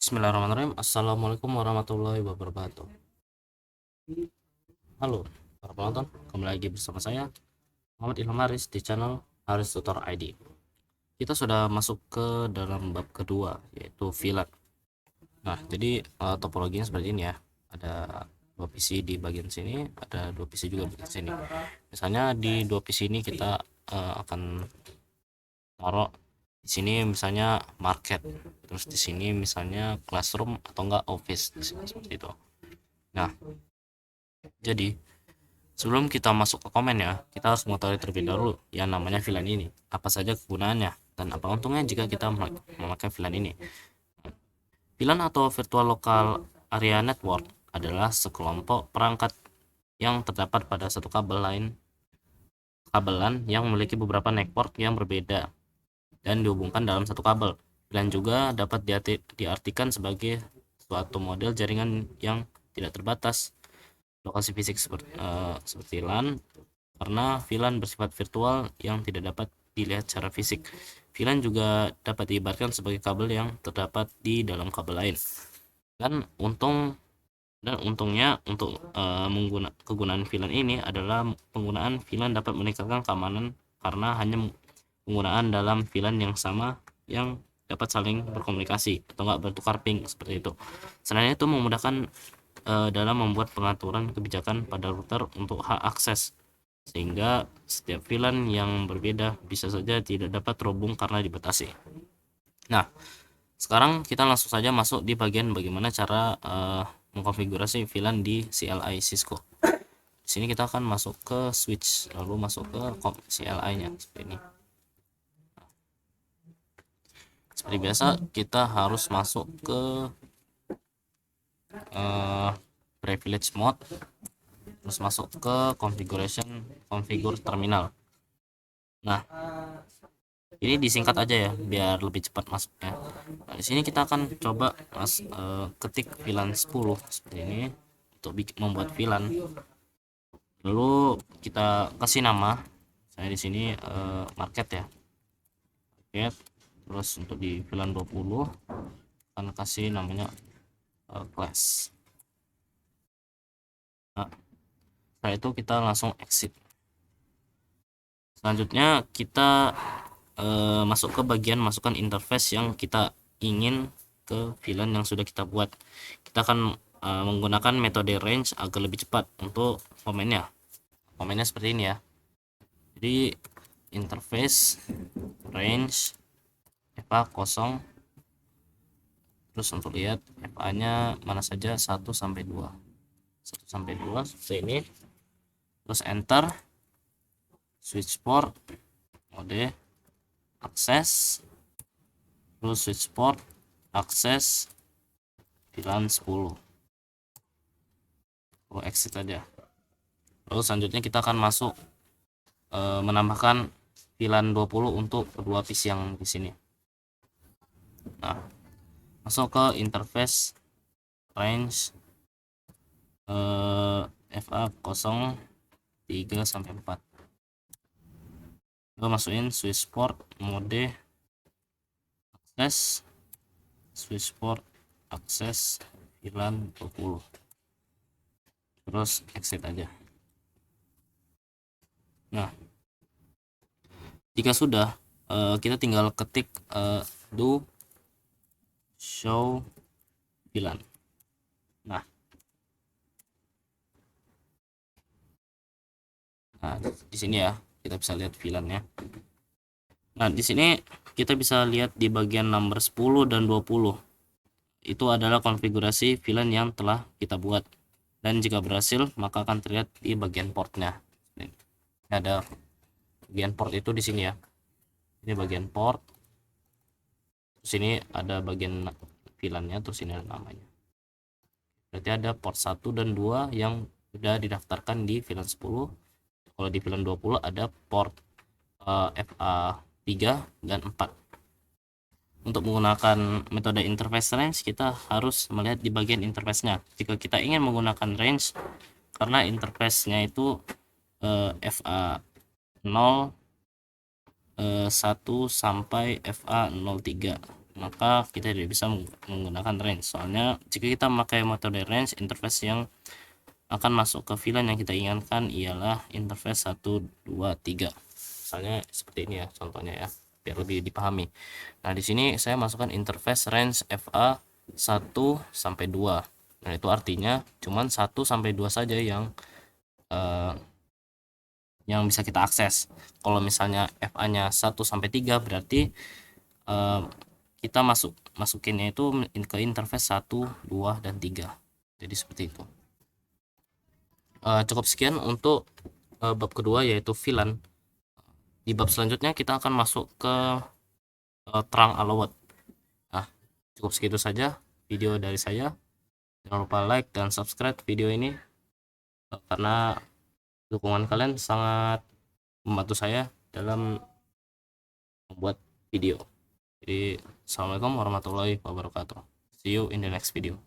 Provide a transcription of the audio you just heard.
Bismillahirrahmanirrahim. Assalamualaikum warahmatullahi wabarakatuh. Halo para penonton, kembali lagi bersama saya Muhammad Ilham Haris di channel Haris Tutor ID. Kita sudah masuk ke dalam bab kedua, yaitu VLAN. Nah, jadi topologinya seperti ini ya. Ada dua PC di bagian sini, ada dua PC juga di bagian sini. Misalnya di dua PC ini kita akan taruh di sini misalnya market, terus di sini misalnya classroom atau enggak office seperti itu. Nah, jadi sebelum kita masuk ke komen ya, kita harus mengetahui terlebih dahulu yang namanya VLAN ini. Apa saja kegunaannya dan apa untungnya jika kita memakai VLAN ini. VLAN atau Virtual Local Area Network adalah sekelompok perangkat yang terdapat pada satu kabelan yang memiliki beberapa network yang berbeda dan dihubungkan dalam satu kabel. VLAN juga dapat diartikan sebagai suatu model jaringan yang tidak terbatas lokasi fisik seperti LAN, karena VLAN bersifat virtual yang tidak dapat dilihat secara fisik. VLAN juga dapat diibaratkan sebagai kabel yang terdapat di dalam kabel lain. Untungnya untuk kegunaan VLAN ini adalah penggunaan VLAN dapat meningkatkan keamanan karena hanya penggunaan dalam VLAN yang sama yang dapat saling berkomunikasi atau enggak bertukar ping seperti itu. Selain itu memudahkan dalam membuat pengaturan kebijakan pada router untuk hak akses, sehingga setiap VLAN yang berbeda bisa saja tidak dapat terhubung karena dibatasi. Nah, sekarang kita langsung saja masuk di bagian bagaimana cara mengkonfigurasi VLAN di CLI Cisco. Di sini kita akan masuk ke switch, lalu masuk ke CLI-nya seperti ini. Seperti biasa, kita harus masuk ke privilege mode, terus masuk ke configure terminal. Nah, ini disingkat aja ya biar lebih cepat masuknya. Nah, di sini kita akan coba ketik VLAN 10 seperti ini untuk membuat VLAN. Lalu kita kasih nama, saya di sini market ya. Market. Terus untuk di VLAN 20 akan kasih namanya class. Nah, setelah itu kita langsung exit. Selanjutnya kita masuk ke bagian masukkan interface yang kita ingin ke VLAN yang sudah kita buat. Kita akan menggunakan metode range agar lebih cepat untuk komennya. Komennya seperti ini ya. Jadi interface range FA 0, terus untuk lihat FA nya mana saja 1 sampai 2 seperti ini, terus enter, switch port mode akses, terus switch port akses VLAN 10, lalu exit aja. Lalu selanjutnya kita akan masuk menambahkan VLAN 20 untuk kedua PC yang di sini. Nah, masuk ke interface range FA 0 3 sampai 4. Lalu masukin switch port mode akses, switch port akses VLAN 20, terus exit aja. Nah, jika sudah, kita tinggal ketik do show VLAN. Nah, di sini ya kita bisa lihat VLAN-nya. Nah, di sini kita bisa lihat di bagian nomor 10 dan 20. Itu adalah konfigurasi VLAN yang telah kita buat. Dan jika berhasil, maka akan terlihat di bagian portnya. Ini ada bagian port itu di sini ya. Ini bagian port. Terus ini ada bagian VLAN-nya, terus ini ada namanya. Berarti ada port 1 dan 2 yang sudah didaftarkan di VLAN 10. Kalau di VLAN 20 ada port FA 3 dan 4. Untuk menggunakan metode interface range, kita harus melihat di bagian interface-nya. Jika kita ingin menggunakan range, karena interface-nya itu FA 0 1 sampai FA 03. maka kita tidak bisa menggunakan range. Soalnya jika kita memakai metode range, interface yang akan masuk ke VLAN yang kita inginkan ialah interface 1 2 3. Misalnya seperti ini ya contohnya ya, biar lebih dipahami. Nah, di sini saya masukkan interface range FA 1 sampai 2. Nah, itu artinya cuman 1 sampai 2 saja yang bisa kita akses. Kalau misalnya FA-nya 1 sampai 3 berarti kita masukinnya itu ke interface 1, 2 dan 3. Jadi seperti itu. Cukup sekian untuk bab kedua yaitu VLAN. Di bab selanjutnya kita akan masuk ke terang allowed. Nah, cukup segitu saja video dari saya. Jangan lupa like dan subscribe video ini karena dukungan kalian sangat membantu saya dalam membuat video. Jadi, assalamualaikum warahmatullahi wabarakatuh. See you in the next video.